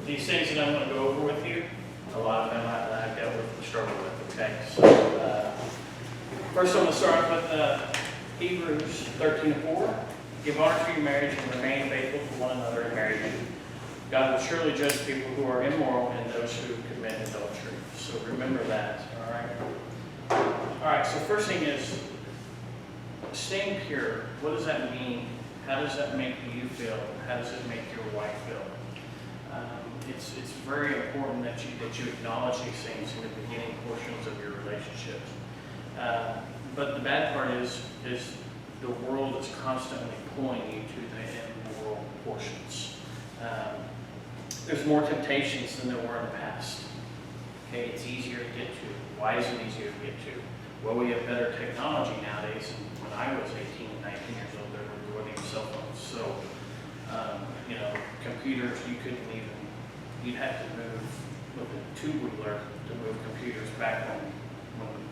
these things that I'm going to go over with you, a lot of them I've dealt with and struggled with, okay? So, first I'm going to start with Hebrews 13:4. Give honor to your marriage and remain faithful to one another in marriage. God will surely judge people who are immoral and those who commit adultery. So remember that, all right? All right, so first thing is, staying pure. What does that mean? How does that make you feel? How does it make your wife feel? It's very important that you acknowledge these things in the beginning portions of your relationship. But the bad part is the world is constantly pulling you to the immoral portions. There's more temptations than there were in the past. Okay, it's easier to get to. Why is it easier to get to? Well, we have better technology nowadays. And when I was 18 and 19 years old, there weren't even cell phones. So, computers, you'd have to move with a two-wheeler to move computers back when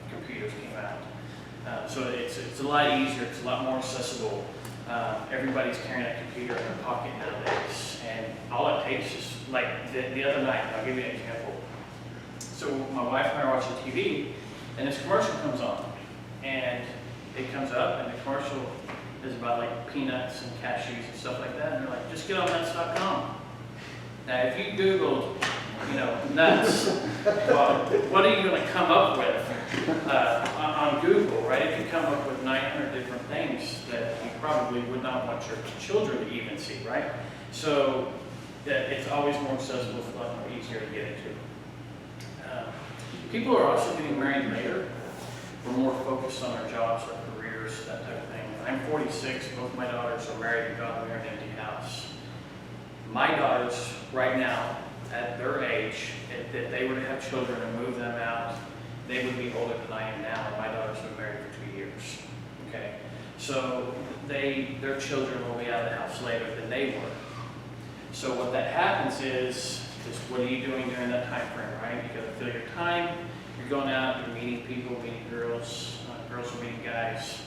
computers came out. So it's a lot easier, it's a lot more accessible. Everybody's carrying a computer in their pocket nowadays. And all it takes is, like the other night, I'll give you an example. So my wife and I are watching TV, and this commercial comes on. And it comes up, and the commercial is about like peanuts and cashews and stuff like that. And they're like, just get on nuts.com. Now, if you Googled, nuts, well, what are you going to come up with on Google, right? If you come up with 900 different things that you probably would not want your children to even see, right? So it's always more accessible, it's a lot more easier to get into. People are also getting married later. We're more focused on our jobs, our careers, that type of thing. I'm 46, both my daughters are married and gone, we're in an empty house. My daughters, right now, at their age, if they were to have children and move them out, they would be older than I am now, and my daughters have been married for 2 years. Okay? So their children will be out of the house later than they were. So what that happens is what are you doing during that time frame, right? You got to fill your time. You're going out, you're meeting people, meeting girls, girls are meeting guys,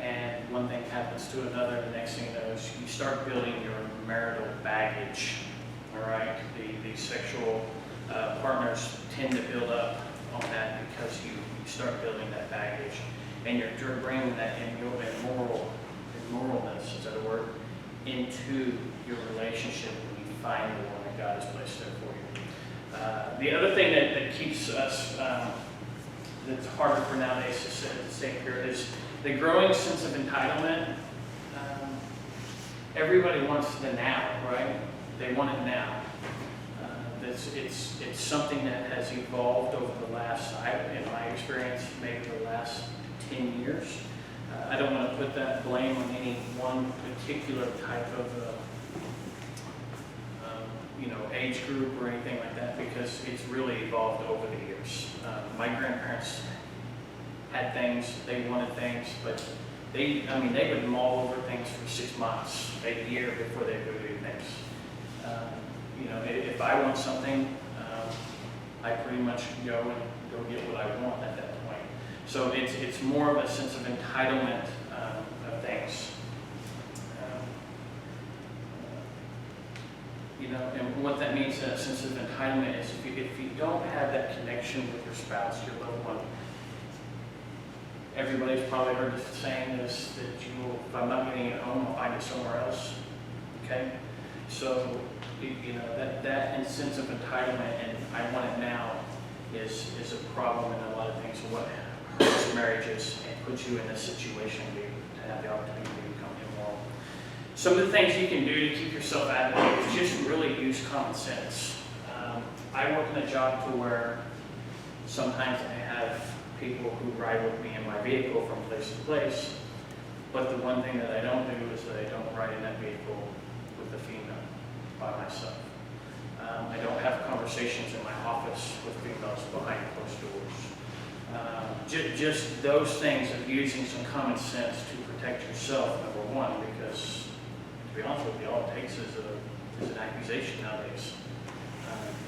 and one thing happens to another. The next thing you know is you start building your marital baggage. All right, the sexual partners tend to build up on that because you start building that baggage, and you're bringing that immoralness, is that a word, into your relationship when you find the one that God has placed there for you. The other thing that keeps us, that's harder for nowadays to stay pure is the growing sense of entitlement. Everybody wants the now, right? They want it now. It's something that has evolved over the last, in my experience, maybe the last 10 years. I don't want to put that blame on any one particular type of age group or anything like that, because it's really evolved over the years. My grandparents had things, they wanted things, but they would mull over things for 6 months, a year before they would do things. If I want something, I pretty much go get what I want at that point. So it's more of a sense of entitlement of things. And what that means, that sense of entitlement, is if you don't have that connection with your spouse, your loved one, everybody's probably heard the saying is that if I'm not getting it at home, I'll find it somewhere else. Okay? So, that sense of entitlement and I want it now is a problem in a lot of things. So what hurts marriages and puts you in a situation to have the opportunity to become immoral. Some of the things you can do to keep yourself out of it is just really use common sense. I work in a job to where sometimes I have people who ride with me in my vehicle from place to place, but the one thing that I don't do is that I don't ride in that vehicle with a female by myself. I don't have conversations in my office with females behind closed doors. Just those things of using some common sense to protect yourself, number one, because to be honest with you, all it takes is an accusation nowadays.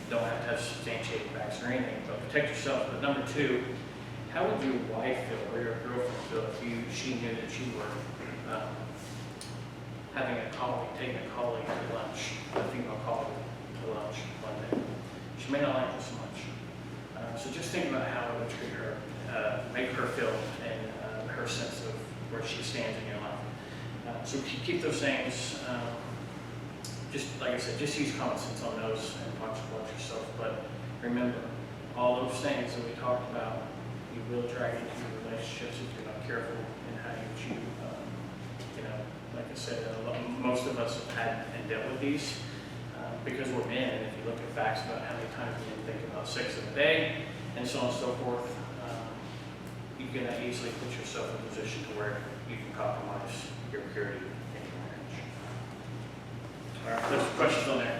Don't have to have substantiated facts or anything, but protect yourself. But number two, how would your wife feel or your girlfriend feel if she knew that you were taking a colleague to lunch, a female colleague to lunch one She may not like this much. So just think about how it would treat her, make her feel, and her sense of where she stands in your life. So keep those things, just like I said, just use common sense on those and watch yourself. But remember, all those things that we talked about, you will drag into your relationships if you're not careful in how you choose. Like I said, most of us have had and dealt with these because we're men. And if you look at facts about how many times men think about sex in a day and so on and so forth, you can easily put yourself in a position to where you can compromise your purity in your marriage. All right, there's questions on there.